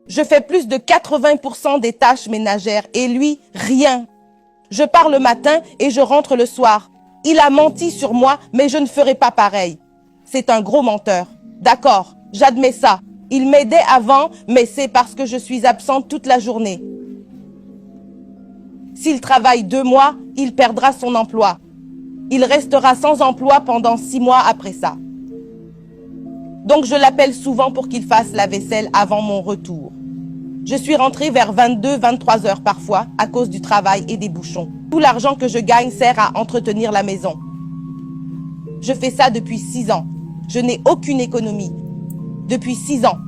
Je fais plus de 80% des tâches ménagères et lui, rien. Je pars le matin et je rentre le soir. Il a menti sur moi, mais je ne ferai pas pareil. C'est un gros menteur. D'accord, j'admets ça. Il m'aidait avant, mais c'est parce que je suis absente toute la journée. S'il travaille 2 mois, il perdra son emploi. Il restera sans emploi pendant 6 mois après ça. Donc je l'appelle souvent pour qu'il fasse la vaisselle avant mon retour. Je suis rentrée vers 22-23 heures parfois à cause du travail et des bouchons. Tout l'argent que je gagne sert à entretenir la maison. Je fais ça depuis 6 ans. Je n'ai aucune économie. Depuis 6 ans.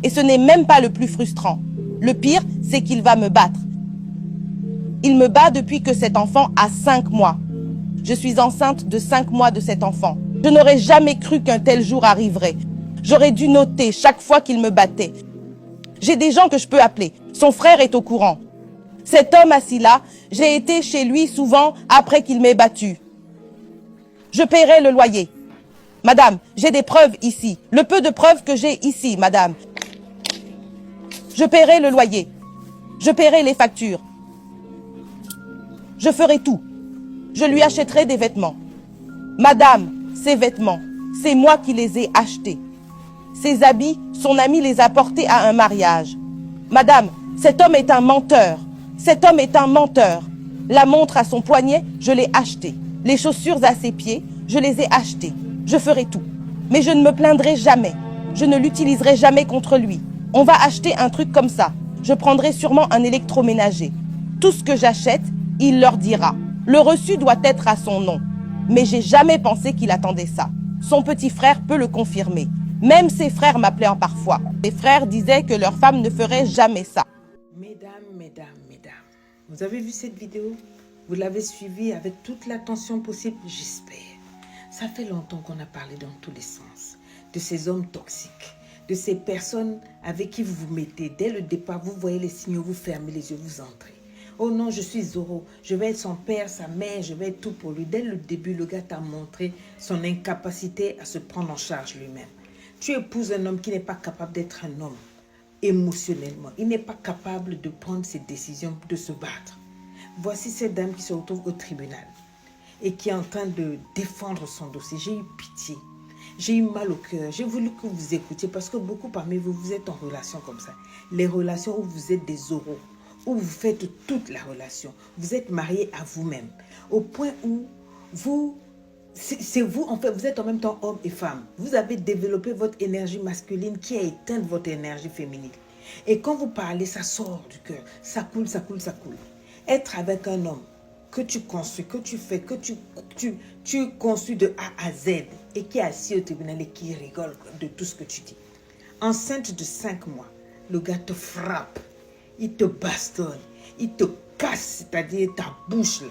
Et ce n'est même pas le plus frustrant. Le pire, c'est qu'il va me battre. Il me bat depuis que cet enfant a 5 mois. Je suis enceinte de 5 mois de cet enfant. Je n'aurais jamais cru qu'un tel jour arriverait. J'aurais dû noter chaque fois qu'il me battait. J'ai des gens que je peux appeler. Son frère est au courant. Cet homme assis là, j'ai été chez lui souvent après qu'il m'ait battu. Je paierai le loyer. Madame, j'ai des preuves ici. Le peu de preuves que j'ai ici, madame. Je paierai le loyer. Je paierai les factures. Je ferai tout. Je lui achèterai des vêtements. Madame, ces vêtements, c'est moi qui les ai achetés. Ces habits, son ami les a portés à un mariage. Madame, cet homme est un menteur. Cet homme est un menteur. La montre à son poignet, je l'ai achetée. Les chaussures à ses pieds, je les ai achetées. Je ferai tout. Mais je ne me plaindrai jamais. Je ne l'utiliserai jamais contre lui. On va acheter un truc comme ça. Je prendrai sûrement un électroménager. Tout ce que j'achète, il leur dira. Le reçu doit être à son nom. Mais j'ai jamais pensé qu'il attendait ça. Son petit frère peut le confirmer. Même ses frères m'appelaient parfois. Mes frères disaient que leur femme ne ferait jamais ça. Mesdames, vous avez vu cette vidéo? Vous l'avez suivie avec toute l'attention possible, j'espère. Ça fait longtemps qu'on a parlé dans tous les sens de ces hommes toxiques, de ces personnes avec qui vous vous mettez. Dès le départ, vous voyez les signaux, vous fermez les yeux, vous entrez. Oh non, je suis Zoro, je vais être son père, sa mère, je vais être tout pour lui. Dès le début, le gars t'a montré son incapacité à se prendre en charge lui-même. Tu épouses un homme qui n'est pas capable d'être un homme émotionnellement. Il n'est pas capable de prendre ses décisions, de se battre. Voici cette dame qui se retrouve au tribunal et qui est en train de défendre son dossier. J'ai eu pitié. J'ai eu mal au cœur. J'ai voulu que vous écoutiez parce que beaucoup parmi vous, vous êtes en relation comme ça. Les relations où vous êtes des Zoros, où vous faites toute la relation. Vous êtes mariés à vous-même. Au point où vous... C'est vous, en fait, vous êtes en même temps homme et femme. Vous avez développé votre énergie masculine qui a éteint votre énergie féminine. Et quand vous parlez, ça sort du cœur. Ça coule, ça coule, ça coule. Être avec un homme que tu construis, que tu fais, que tu construis de A à Z et qui est assis au tribunal et qui rigole de tout ce que tu dis. Enceinte de 5 mois, le gars te frappe, il te bastonne, il te casse, c'est-à-dire ta bouche là.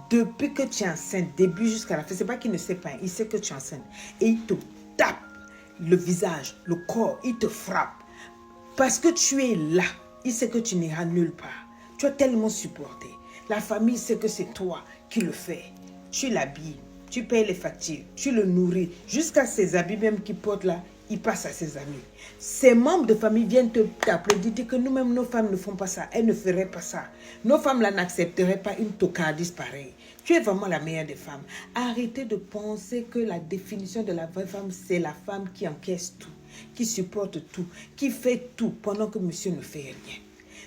Depuis que tu es enceinte, début jusqu'à la fin, c'est pas qu'il ne sait pas, il sait que tu es enceinte. Et il te tape le visage, le corps, il te frappe. Parce que tu es là, il sait que tu n'iras nulle part. Tu as tellement supporté. La famille sait que c'est toi qui le fais. Tu l'habilles, tu payes les factures, tu le nourris. Jusqu'à ses habits même qu'il porte là, il passe à ses amis. Ses membres de famille viennent te t'appeler, dire que nous-mêmes, nos femmes ne font pas ça. Elles ne feraient pas ça. Nos femmes là n'accepteraient pas une tocardise pareille. Tu es vraiment la meilleure des femmes. Arrêtez de penser que la définition de la vraie femme, c'est la femme qui encaisse tout, qui supporte tout, qui fait tout pendant que monsieur ne fait rien.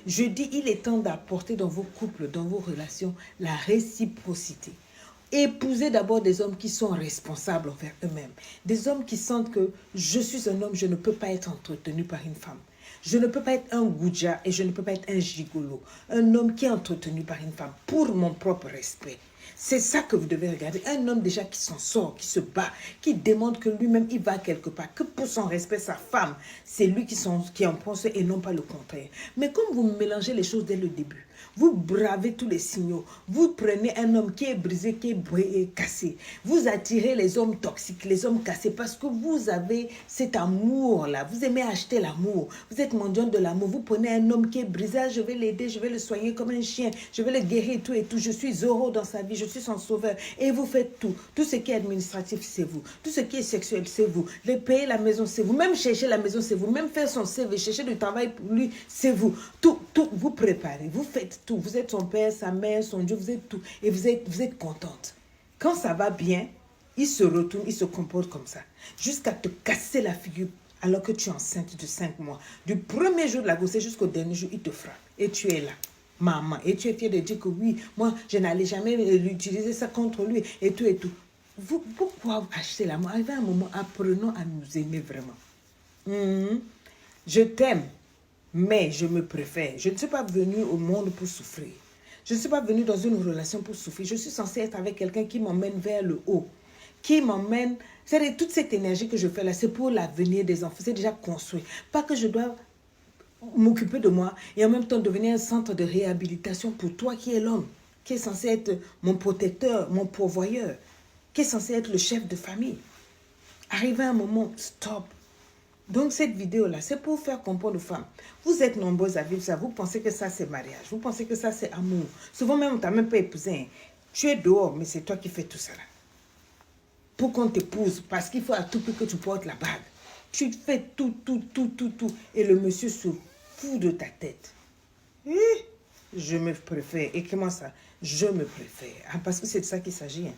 Je dis, il est temps d'apporter dans vos couples, dans vos relations, la réciprocité. Épousez d'abord des hommes qui sont responsables envers eux-mêmes. Des hommes qui sentent que je suis un homme, je ne peux pas être entretenu par une femme. Je ne peux pas être un goudja et je ne peux pas être un gigolo. Un homme qui est entretenu par une femme pour mon propre respect. C'est ça que vous devez regarder. Un homme déjà qui s'en sort, qui se bat, qui demande que lui-même il va quelque part, que pour son respect, sa femme, c'est lui qui en pense et non pas le contraire. Mais comme vous mélangez les choses dès le début, vous bravez tous les signaux, vous prenez un homme qui est brisé, qui est cassé, vous attirez les hommes toxiques, les hommes cassés parce que vous avez cet amour-là, vous aimez acheter l'amour, vous êtes mendiant de l'amour, vous prenez un homme qui est brisé, je vais l'aider, je vais le soigner comme un chien, je vais le guérir et tout, je suis heureux dans sa vie. vie, je suis son sauveur. Et vous faites tout. Tout ce qui est administratif, c'est vous. Tout ce qui est sexuel, c'est vous. Les payer la maison, c'est vous. Même chercher la maison, c'est vous. Même faire son CV, chercher du travail pour lui, c'est vous. Tout, vous préparez. Vous faites tout. Vous êtes son père, sa mère, son Dieu, vous êtes tout. Et vous êtes contente. Quand ça va bien, il se retourne, il se comporte comme ça. Jusqu'à te casser la figure alors que tu es enceinte de 5 mois. Du premier jour de la grossesse jusqu'au dernier jour, il te frappe. Et tu es là, maman. Et tu es fière de dire que oui, moi, je n'allais jamais utiliser ça contre lui. Et tout et tout. Pourquoi vous achetez l'amour? Arrivé à un moment, apprenons à nous aimer vraiment. Je t'aime, mais je me préfère. Je ne suis pas venue au monde pour souffrir. Je ne suis pas venue dans une relation pour souffrir. Je suis censée être avec quelqu'un qui m'emmène vers le haut. Qui m'emmène... C'est-à-dire, toute cette énergie que je fais là, c'est pour l'avenir des enfants. C'est déjà construit. Pas que je dois m'occuper de moi et en même temps devenir un centre de réhabilitation pour toi qui es l'homme, qui est censé être mon protecteur, mon pourvoyeur, qui est censé être le chef de famille. Arrivé à un moment, stop. Donc cette vidéo-là, c'est pour faire comprendre aux femmes. Vous êtes nombreuses à vivre ça. Vous pensez que ça, c'est mariage. Vous pensez que ça, c'est amour. Souvent même, on ne t'a même pas épousé. Hein. Tu es dehors, mais c'est toi qui fais tout ça là. Pour qu'on t'épouse, parce qu'il faut à tout prix que tu portes la bague. Tu fais tout. Et le monsieur se fout de ta tête. Je me préfère. Et comment ça? Je me préfère. Ah, parce que c'est de ça qu'il s'agit. Hein.